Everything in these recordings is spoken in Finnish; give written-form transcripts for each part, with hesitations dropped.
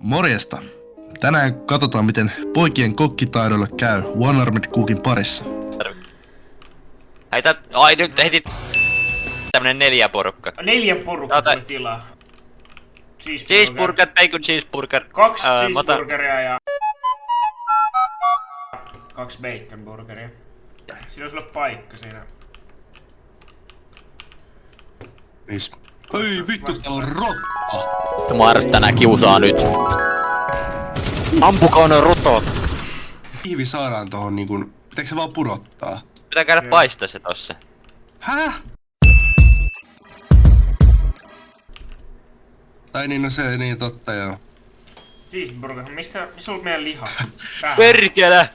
Morjesta. Tänään katsotaan, miten poikien kokkitaidoille käy One Armed Cookin parissa. Heitä... Ai nyt heti... Tämmönen 4 porukka. 4 porukka tuli tilaa. Cheeseburger, bacon cheeseburger. 2 cheeseburgeria ja... 2 baconburgeria. Siinä olisi ollut paikka siinä. Ei vittu, täällä on rotta! Mars tänään kiusaa nyt. Ampukaa ne rotot! Kiivi saadaan tohon niinkun... Pitääkö se vaan pudottaa? Pitää käydä paistaa se tossa. Häh? Tai niin, no se niin totta joo. Cheeseburger, missä on meidän liha? Perkele!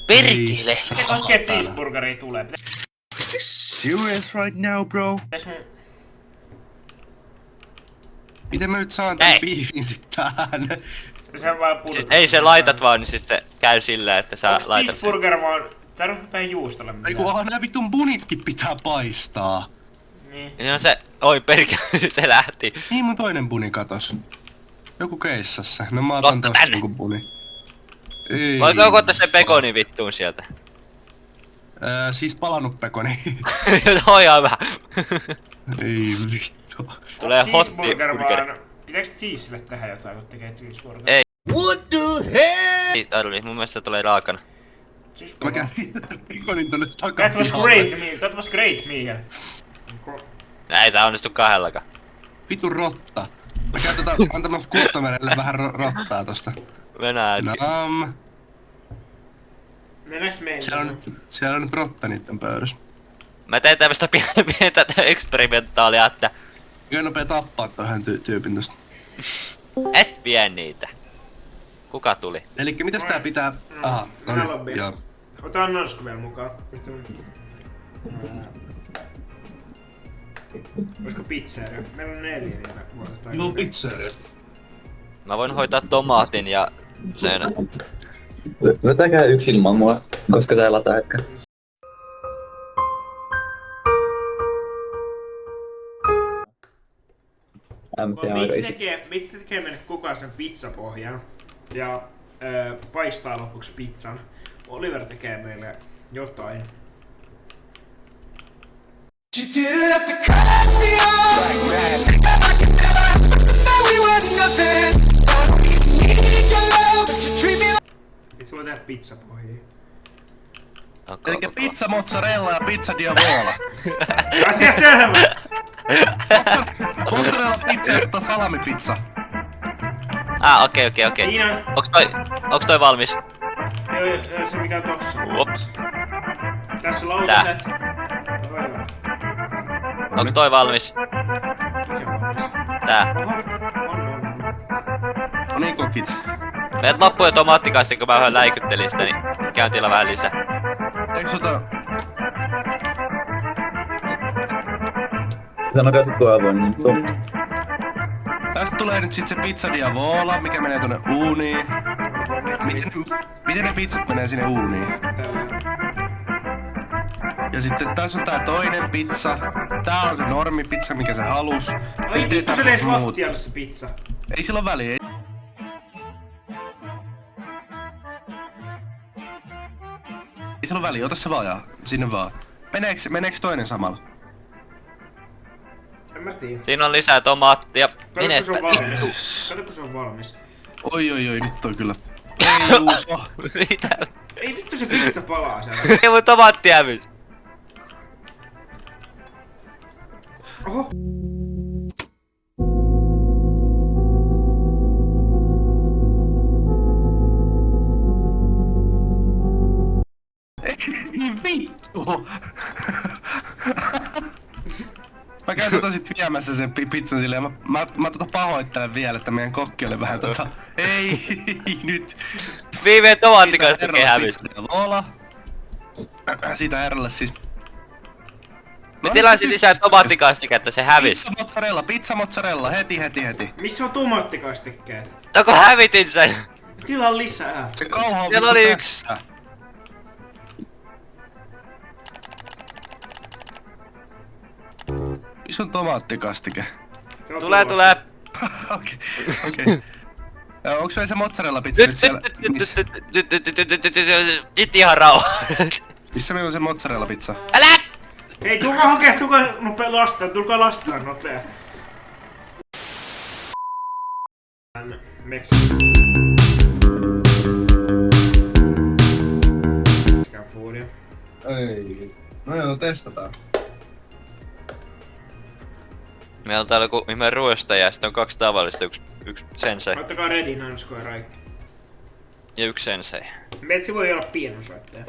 Perkele! Miten kaikkea cheeseburgeria tulee? Serious right now, bro? Pitäis mun... Miten mä nyt saan tän biifin sit tähän? Se vaan pudottaa. Siis ei se laitat vaan, niin siis se käy sillä, että sä Onks laitat sen. cheeseburger vaan... Tarvitse tähän juustolle mitään. Ei kun nää vittun bunitkin pitää paistaa. Niin. Niin on se... Oi perkele, se lähti. Niin mun toinen buni katos. Joku keissassa. No mä otan Lotta tosta tänne. joku buni. Ei. Voitko ottaa se pekoni vittuun sieltä? Siis palannut pekoni. No ihan hyvä. Ei vittu. Tulee Cheeseburger hotburger. vaan... Pitääks cheeselle tehdä jotain, kun tekee cheeseburger? Ei. What the hell? Tuli, mun mielestä tulee raakana. Mä Cheeseburger. kävin pekonin tonne That was takapihalle. great meal, that was great meal. Ei tää onnistu kahdellakaan. Vittu rotta. Mä käyn antamassa Kustamerelle vähän rottaa tosta. Venäjä. Nam. Mennäänkö meille? Siellä on nyt rotta niitten pöydässä. Mä teen tämmöstä pientä eksperimentaalia, että Kyllä nopea tappaa tohon tyypin tosta. et vie niitä. Kuka tuli? Elikkä mitäs tää pitää... Aha, no niin, joo. Otetaan norsku vielä mukaan. Olisiko pizzeria? Meillä on 4 niitä vuotetaan. Joo, pizzeria. Mä voin hoitaa tomaatin ja sen. Vetäkää yksi ilman mua, koska tää lataa ehkä. Vitsi tekee meille kukaan sen pizzapohjan ja paistaa lopuksi pizzan. Oliver tekee meille jotain. Itse voi tehdä pizzapohjia. Elikkä pizza mozzarella ja pizza diavola. Asia selvä! Mozzarella pizza ja salamipizza. Okei. Siinä Onks toi valmis? joo, se mikä on tossa. Ups. Tässä lautaset. Onks toi valmis? Tää. No niin kokit. Meet loppuun jo tomaattikaasti, kun mä vähän läikyttelin sitä, niin käyn tila vähän lisää. Eiks ota... Sano tuo avoin, niin se on. Tästä tulee nyt sit se pizza diavola, mikä menee tonne uuniin. Miten ne pizzat menee sinne uuniin? Ja sitten tässä on tää toinen pizza. Tää on se normipizza, mikä se halus. Ai vittu, se leis lattialle se pizza. Ei sillä ole väliä. Ei sillä ole väliä, ota se vaan ja sinne vaan. Meneeks toinen samalla? En mä tiedä. Siinä on lisää tomaattia. Kato, kun se on valmis. Kato, kun se on valmis. Oi, nyt on kyllä. Ei Juuso. Mitä? Ei vittu, se pizza palaa sieltä. Ei mun tomaatti hävis. Oho. Ei vittu. Mä käyn sit viemässä sen pizzan silleen ja mä pahoittelen vielä, että meidän kokki oli vähän ei nyt. Viimeen tomaattikastikin hävis. Siitä Rlle siis. Me tilasin lisää tomaattikastiketta, se hävis. Pizza mozzarella, heti. Missä on tomaattikastikkeet? Toko hävitin sen? Tilaa lisää. Se kauha on Siellä oli yksi. tässä. Missä on tomaattikastike? Se on Tulee, tulossa. tulee! Okei. Onks meillä se mozzarella pizza nyt siellä? Nyt ihan rauha. Missä meillä on se mozzarella pizza? Älä! Hei, tulkaa hakea, tulkaa nopea lastaan, tulkaa lastaan nopea. Mexican foodia. Ei. No joo, testataan. Meillä on täällä joku ihmeen ruostaja ja sitten on 2 tavallista, yksi sensei Laittakaa ready underscore right. ja 1 sensei. Metsi voi olla pienosoittaja.